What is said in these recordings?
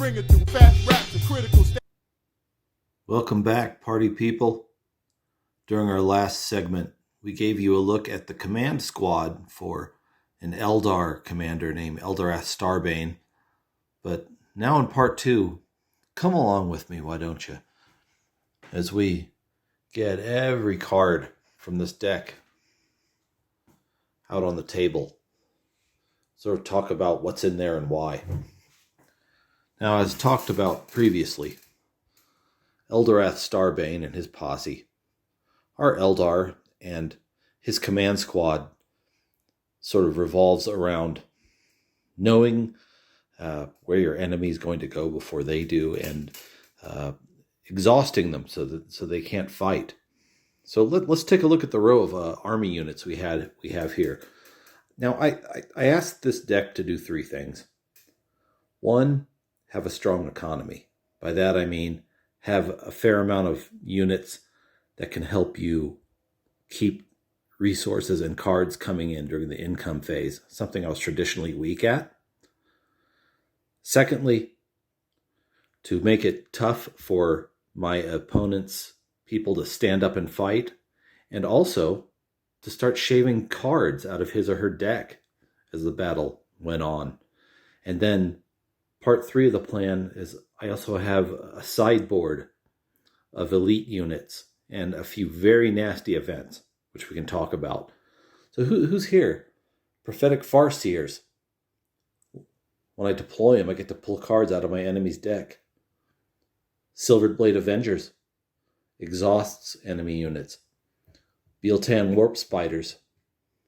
bring it through fast raps and critical state. Welcome back, party people. During our last segment, we gave you a look at the command squad for an Eldar commander named Eldorath Starbane. But now in part 2, come along with me, why don't you? As we get every card from this deck out on the table. Sort of talk about what's in there and why. Now, as talked about previously, Eldorath Starbane and his posse are Eldar, and his command squad sort of revolves around knowing where your enemy is going to go before they do, and exhausting them so they can't fight. So let's take a look at the row of army units we have here. Now, I asked this deck to do 3 things. 1, have a strong economy. By that I mean have a fair amount of units that can help you keep resources and cards coming in during the income phase, something I was traditionally weak at. Secondly, to make it tough for my opponent's people to stand up and fight, and also to start shaving cards out of his or her deck as the battle went on. And then part 3 of the plan is I also have a sideboard of elite units and a few very nasty events, which we can talk about. So who's here? Prophetic Farseers. When I deploy them, I get to pull cards out of my enemy's deck. Silvered Blade Avengers. Exhausts enemy units. Bealtan Warp Spiders.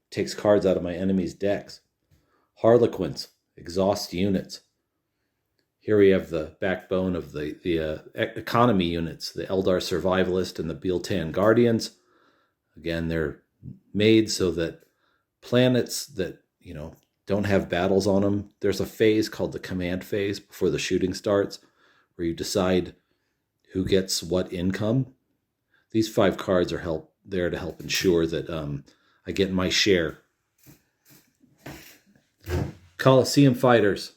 Takes cards out of my enemy's decks. Harlequins. Exhaust units. Here we have the backbone of the economy units, the Eldar Survivalist and the Bealtan Guardians. Again, they're made so that planets that, don't have battles on them, there's a phase called the command phase before the shooting starts, where you decide who gets what income. These 5 cards are there to help ensure that I get my share. Coliseum Fighters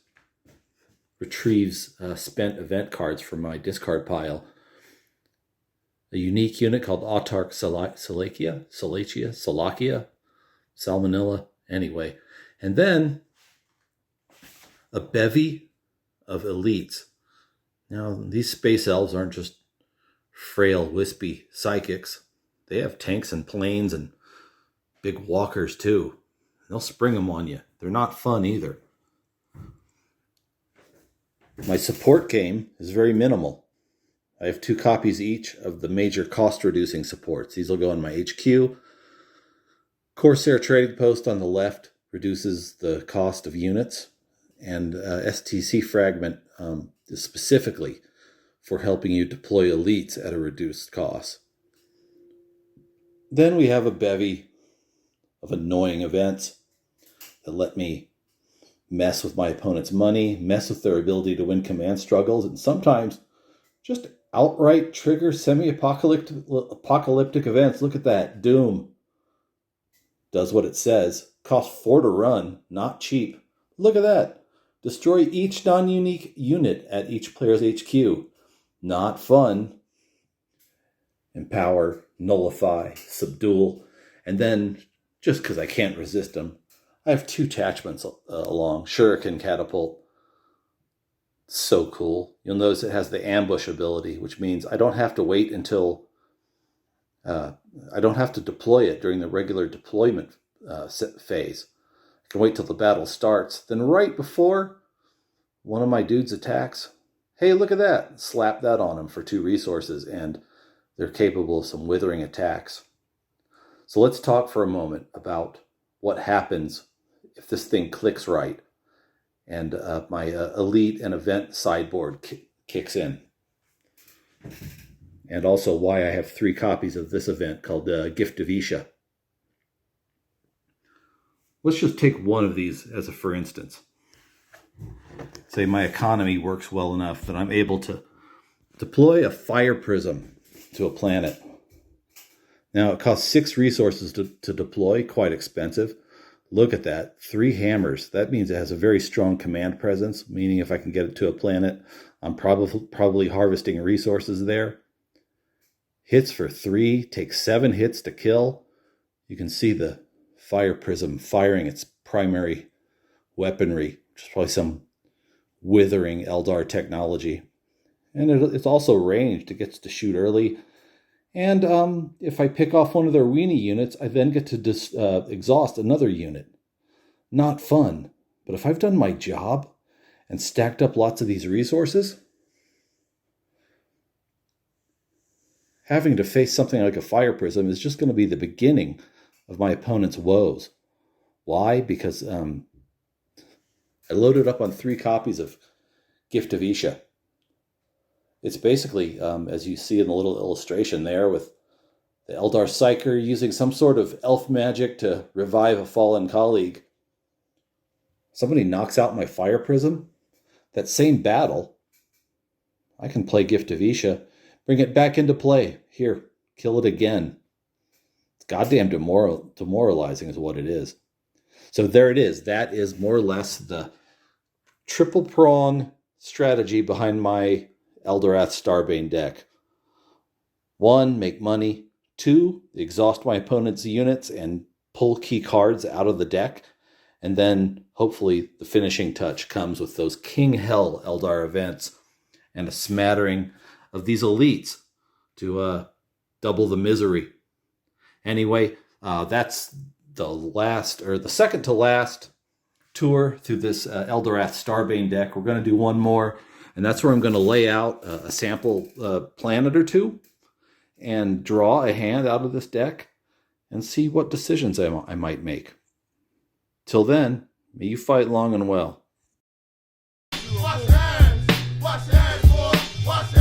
retrieves spent event cards from my discard pile. A unique unit called Autarch Salakia, Salmonella, anyway. And then a bevy of elites. Now, these space elves aren't just frail, wispy psychics. They have tanks and planes and big walkers too. They'll spring them on you. They're not fun either. My support game is very minimal. I have 2 copies each of the major cost-reducing supports. These will go in my HQ. Corsair Trading Post on the left reduces the cost of units, and STC Fragment is specifically for helping you deploy elites at a reduced cost. Then we have a bevy of annoying events that let me mess with my opponent's money, mess with their ability to win command struggles, and sometimes just outright trigger semi-apocalyptic events. Look at that. Doom does what it says. Costs 4 to run. Not cheap. Look at that. Destroy each non-unique unit at each player's HQ. Not fun. Empower, nullify, subdual, and then, just because I can't resist them, I have 2 attachments along. Shuriken Catapult. So cool. You'll notice it has the ambush ability, which means I don't have to wait until... I don't have to deploy it during the regular deployment phase. I can wait till the battle starts. Then right before one of my dudes attacks, hey, look at that. Slap that on them for 2 resources, and they're capable of some withering attacks. So let's talk for a moment about what happens if this thing clicks right and my elite and event sideboard kicks in. And also why I have 3 copies of this event called Gift of Isha. Let's just take one of these as a for instance. Say my economy works well enough that I'm able to deploy a fire prism to a planet. Now, it costs 6 resources to deploy, quite expensive. Look at that. 3 hammers. That means it has a very strong command presence, meaning if I can get it to a planet, I'm probably harvesting resources there. Hits for 3, takes 7 hits to kill. You can see the fire prism firing its primary weaponry, which is probably some withering Eldar technology. And it's also ranged. It gets to shoot early. And if I pick off one of their weenie units, I then get to exhaust another unit. Not fun. But if I've done my job and stacked up lots of these resources, having to face something like a fire prism is just going to be the beginning of my opponent's woes. Why? Because I loaded up on 3 copies of Gift of Isha. It's basically, as you see in the little illustration there, with the Eldar psyker using some sort of elf magic to revive a fallen colleague. Somebody knocks out my fire prism. That same battle, I can play Gift of Isha, bring it back into play. Here, kill it again. It's goddamn demoralizing is what it is. So there it is. That is more or less the triple prong strategy behind my Eldorath Starbane deck. 1, make money. 2, exhaust my opponent's units and pull key cards out of the deck. And then hopefully the finishing touch comes with those King Hell Eldar events and a smattering of these elites to double the misery. Anyway, that's the second to last tour through this Eldorath Starbane deck. We're going to do one more, and that's where I'm going to lay out a sample planet or 2 and draw a hand out of this deck and see what decisions I might make. Till then, may you fight long and well. Watch your hands, boy. Watch